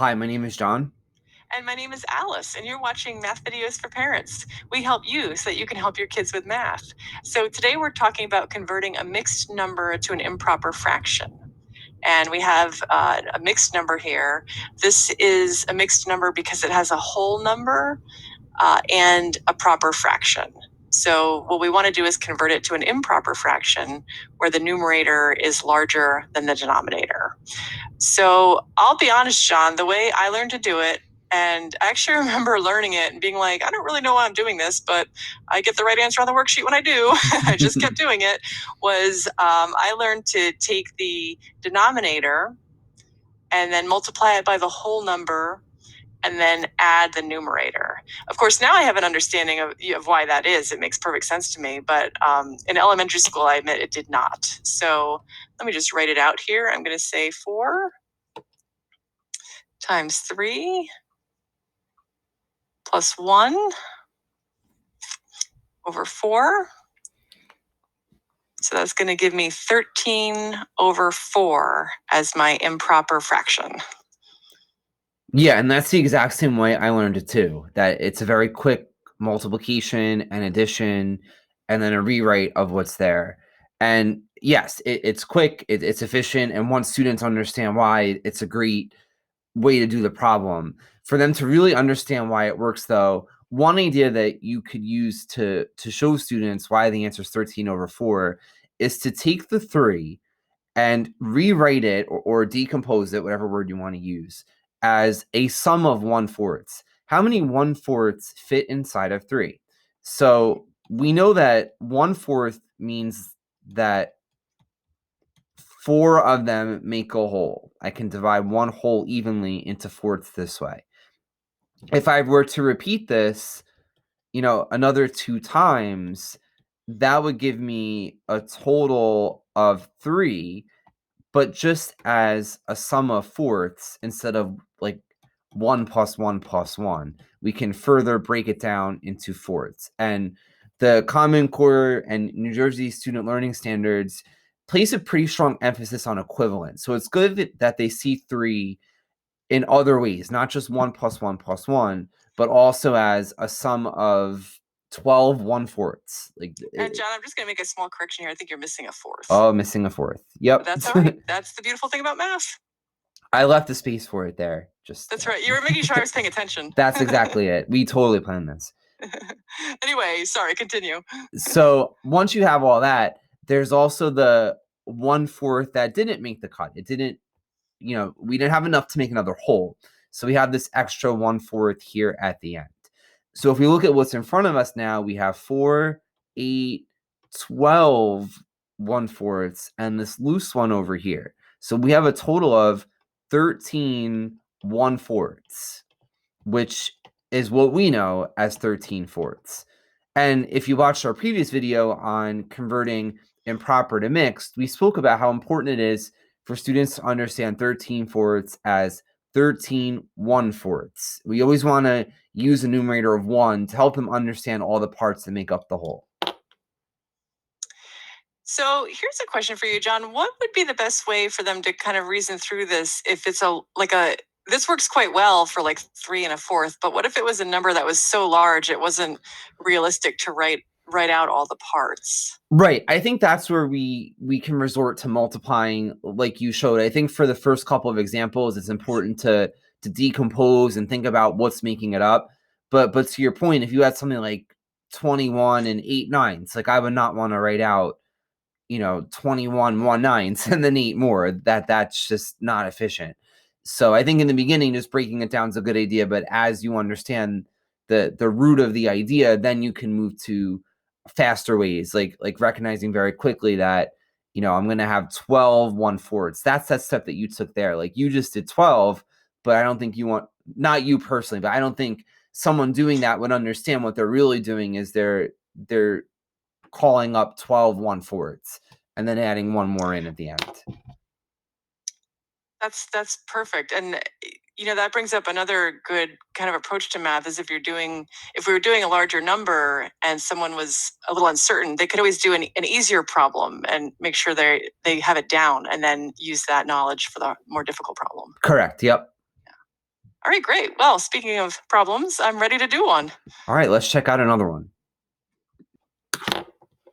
Hi, my name is John. And my name is Alice, and you're watching Math Videos for Parents. We help you so that you can help your kids with math. So today we're talking about converting a mixed number to an improper fraction. And we have a mixed number here. This is a mixed number because it has a whole number and a proper fraction. So what we want to do is convert it to an improper fraction where the numerator is larger than the denominator. So I'll be honest, John, the way I learned to do it, and I actually remember learning it and being like, I don't really know why I'm doing this, but I get the right answer on the worksheet when I do. I just kept doing it. I learned to take the denominator and then multiply it by the whole number and then add the numerator. Of course, now I have an understanding of why that is. It makes perfect sense to me, but in elementary school, I admit it did not. So let me just write it out here. I'm going to say 4 times 3 plus 1 over 4. So that's going to give me 13 over 4 as my improper fraction. Yeah, and that's the exact same way I learned it too, that it's a very quick multiplication and addition and then a rewrite of what's there. And yes, it's quick, it's efficient, and once students understand why, it's a great way to do the problem. For them to really understand why it works, though, one idea that you could use to show students why the answer is 13 over 4 is to take the 3 and rewrite it or decompose it, whatever word you want to use, as a sum of 1/4. How many 1/4 fit inside of 3? So we know that 1/4 means that 4 of them make a whole. I can divide one whole evenly into fourths this way. If I were to repeat this, another 2 times, that would give me a total of 3, but just as a sum of fourths instead of like 1 plus 1 plus 1. We can further break it down into fourths. And the Common Core and New Jersey Student Learning Standards place a pretty strong emphasis on equivalence. So it's good that they see 3 in other ways, not just 1 plus 1 plus 1, but also as a sum of 12 1/4. And John, I'm just going to make a small correction here. I think you're missing a fourth. Oh, missing a fourth. Yep. But that's all right. That's the beautiful thing about math. I left the space for it there. That's right. You were making sure I was paying attention. That's exactly it. We totally planned this. Anyway, sorry, continue. So once you have all that, there's also the 1/4 that didn't make the cut. It didn't, we didn't have enough to make another whole. So we have this extra 1/4 here at the end. So if we look at what's in front of us now, we have 4, 8, 12 1/4 and this loose one over here. So we have a total of 13 1/4, which is what we know as 13/4. And if you watched our previous video on converting improper to mixed, we spoke about how important it is for students to understand 13/4 as 13 1/4. We always want to use a numerator of 1 to help them understand all the parts that make up the whole. So here's a question for you, John. What would be the best way for them to kind of reason through this if it's this works quite well for like 3 1/4, but what if it was a number that was so large it wasn't realistic to write out all the parts? Right. I think that's where we can resort to multiplying like you showed. I think for the first couple of examples, it's important to decompose and think about what's making it up. But to your point, if you had something like 21 and 8/9, like I would not want to write out 21 1/9 and then 8 more. That's just not efficient. So I think in the beginning, just breaking it down is a good idea. But as you understand the root of the idea, then you can move to faster ways, like recognizing very quickly that I'm going to have 12 1/4. That's that step that you took there. Like you just did 12, but I don't think not you personally, but I don't think someone doing that would understand what they're really doing is they're calling up 12 1/4 and then adding one more in at the end. That's perfect. And that brings up another good kind of approach to math is if we were doing a larger number and someone was a little uncertain, they could always do an easier problem and make sure they have it down and then use that knowledge for the more difficult problem. Correct. Yep. All right, great. Well, speaking of problems, I'm ready to do one. All right, let's check out another one.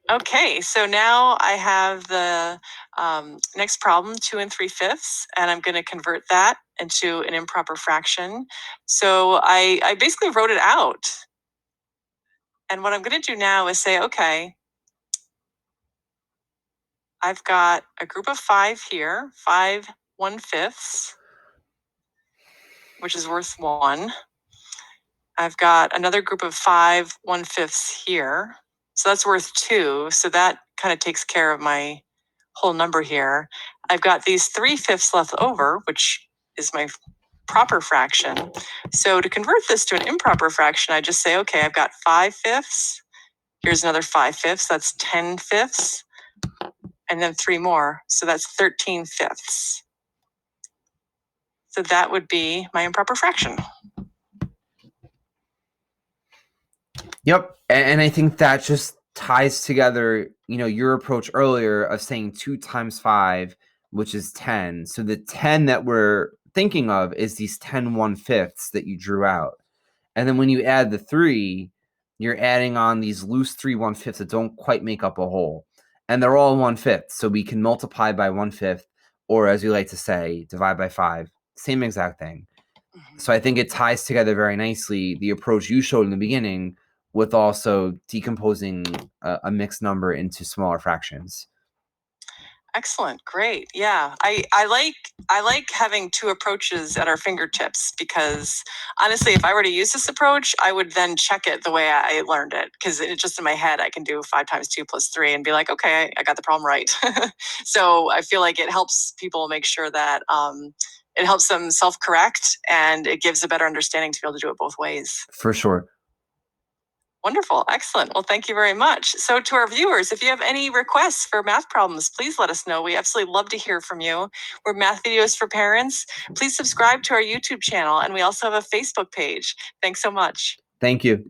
Okay, so now I have the next problem, 2 3/5, and I'm going to convert that into an improper fraction. So I basically wrote it out. And what I'm going to do now is say, okay, I've got a group of 5 here, 5 1/5, which is worth 1. I've got another group of 5 1/5 here. So that's worth 2. So that kind of takes care of my whole number here. I've got these 3/5 left over, which is my proper fraction. So to convert this to an improper fraction, I just say, okay, I've got 5/5. Here's another 5/5. That's 10/5. And then 3 more. So that's 13/5. So that would be my improper fraction. Yep. And I think that just ties together, your approach earlier of saying 2 times 5, which is 10. So the 10 that we're thinking of is these 10 1/5 that you drew out. And then when you add the 3, you're adding on these loose 3 1/5 that don't quite make up a whole. And they're all 1/5. So we can multiply by 1/5, or as we like to say, divide by 5. Same exact thing. So I think it ties together very nicely, the approach you showed in the beginning, with also decomposing a mixed number into smaller fractions. Excellent, great. Yeah, I like having two approaches at our fingertips, because honestly, if I were to use this approach, I would then check it the way I learned it, because it's just in my head I can do 5 times 2 plus 3 and be like, okay, I got the problem right. So I feel like it helps people make sure that it helps them self-correct, and it gives a better understanding to be able to do it both ways. For sure. Wonderful. Excellent. Well, thank you very much. So to our viewers, if you have any requests for math problems, please let us know. We absolutely love to hear from you. We're Math Videos for Parents. Please subscribe to our YouTube channel, and we also have a Facebook page. Thanks so much. Thank you.